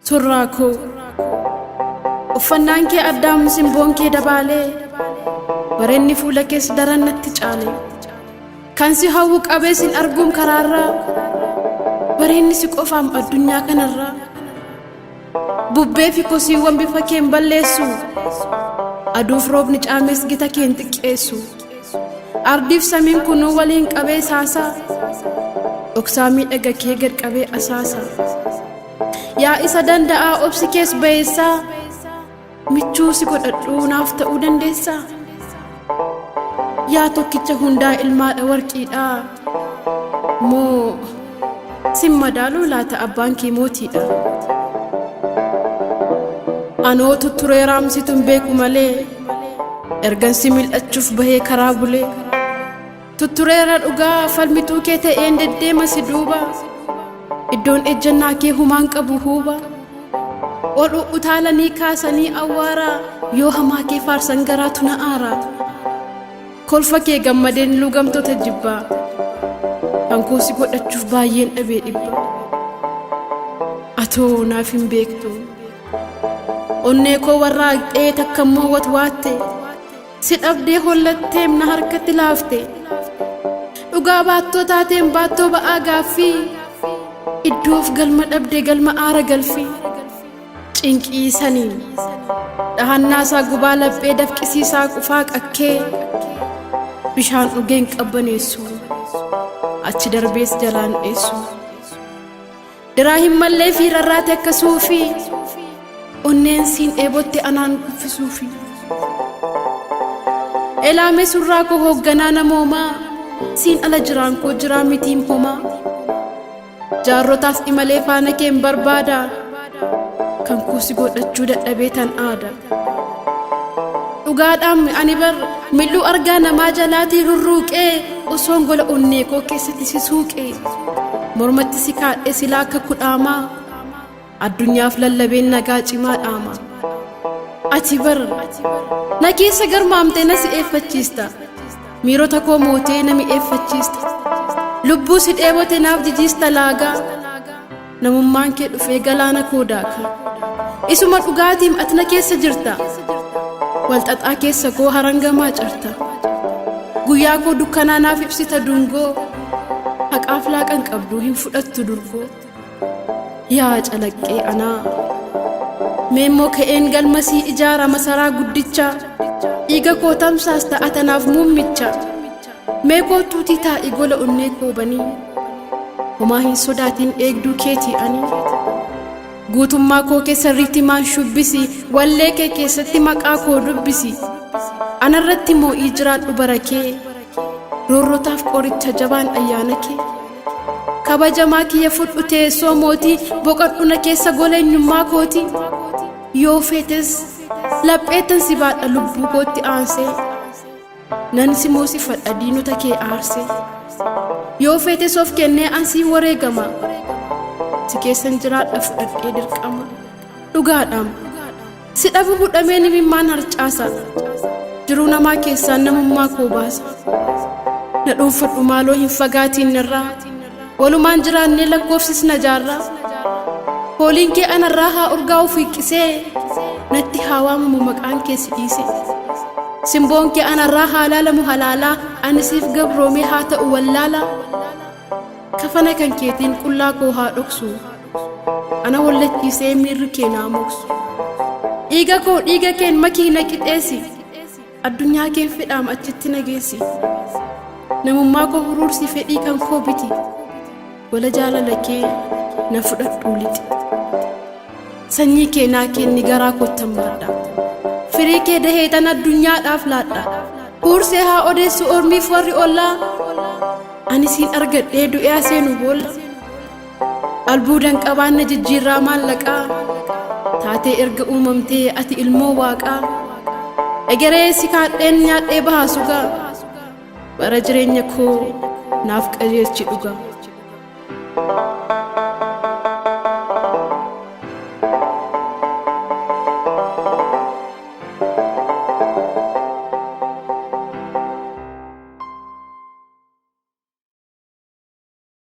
Surraakoo uffannaan kee addaam simboon kee dabaalee bareenni fuula kees daran natti caale kan si hawwu qabee sin arguum karaarraa bareenni si qofaam addunyaa kanarraa bubbee fi kosiiwwan bifa keen balleessu aduuf roobni caamees gita keen xiqqeessu ardiif samiin kunuu waliin qabee saasaa dhoksaa miidhaga kee gad qabee asaasa yaa isa danda'aa obsi kees bayeessaa michuu si godhadhuu naaf ta'uu dandeessaa yaa tokkicha hundaa ilmaadha warqiidhaa moo sin madaaluu laata abbaan kee mootiidha anoo tutturee raamsituun beeku malee ergan si mil'achuuf bahee karaa bulee tuttureera dhugaa falmituu kee ta'een deddeema si duuba iddoon ejjannaa kee humaan qabu huuba ol utaalanii kaasanii awwaaraa yoo hamaa kee faarsan garaatu na aaraa kolfa kee gammadeen lugamtoota jibbaa hankoo si godhachuuf baay'een dhabee dhibba atoo naaf hin beektu onnee koo warraaqxee takkammoo watwaatte si dhabdee hollatteem na harkatti laafte dhugaa baattoo taateen baattoo ba'aa gaaffii iddoof galma dhabdee galma aara galfii cinqii saniin dhahannaasaa gubaa laphee dafqisiisaa qufaa qakkee bishaan dhugeen qabbaneessu achi darbees jalaan dheessu diraa hin mallee fi rarraate akkasuufi onneen siin dheebotte anaan kuffisuufi elaame surraa koo hoogganaa namoomaa siin ala jiraan koo jiraa mitiin homaa jaarrotaas imalee faana keen barbaada kan kuusi godhachuu dadhabee tan aada dhugaadhaan ani bar milluu argaa namaa jalaatii rurruuqee osoon gola onnee koo keessatti si suuqee mormatti si kaadhee silaa akka kudhaamaa addunyaaf lallabeen nagaa cimaa dhaama ati bar na keessa garmaamtee na si eeffachiista miirota koo mootee na mi'eeffachiista lubbuu si dheebote naaf jijiista laagaa namummaan kee dhufee galaana koo daaka isuma dhugaatiim ati na keessa jirta walxaxaa keessa koo harangamaa carta guyyaa koo dukkanaa naaf ibsita dungoo haqaaf laaqan qabduu hin fudhattu durgoo yaa calaqqee anaa meemmoo ka'een galmasii ijaara masaraa guddicha dhiiga koo tamsaas ta'a tanaaf muummicha mee kootuutii taa'ii gola onnee koo banii homaa hin sodaatiin eegduu keetii ani guutummaa koo keessa rittimaan shubbisi wallee kee keessatti maqaa koo dubbisi anarratti moo'ii jiraadhu barakee roorrotaaf qoricha jabaan ayyaana kee kabajamaa kiyya fudhu teessoo mootii boqodhu na keessa gola eenyummaa kooti yoo feetes lapheettan si baadha lubbuu kootti aansee nan si moosifadha diinota kee aarsee yoo feetes of kennee ansii wareegama si keessan jiraadha fudhadhee dirqama dhugaadhaam si dhabu hudhamee nimimmaan harcaasa jiruu namaa keessaan namummaa koo baasa na dhuunfadhu maaloo hin fagaatiin irraa walumaan jiraannee lakkoofsisna jaarraa hooliin kee anarraa haa urgaa'u fiiqqisee natti haa waamamu maqaan kee si dhiise simboon kee anarraa haa laalamu halaalaa ani siif gabroomee haa ta'u wallaalaa kafana kan keetiin qullaa koo haa dhoksu ana wallachiisee miirri kee naa moksu dhiiga koo dhiiga keen makii na qixeessi addunyaa keen fedhaam achitti na geessi namummaa koo huruursi fedhii kan koo biti wala jaalala kee na fudhadhuu lixi sanyii kee naa kenni garaa kottammaadha firii kee daheetan addunyaadhaaf laadha huursee haa odeessu ormiif warri ollaa ani siin argadhee du'ee seenu boolla albuudan qabaan na jijjiirraa maallaqaa taatee erga uumamtee ati ilmoo waaqaa egeree si kaadheen nyaadhee bahaa sugaa bara jireenya koo naaf qajeelchi dhugaa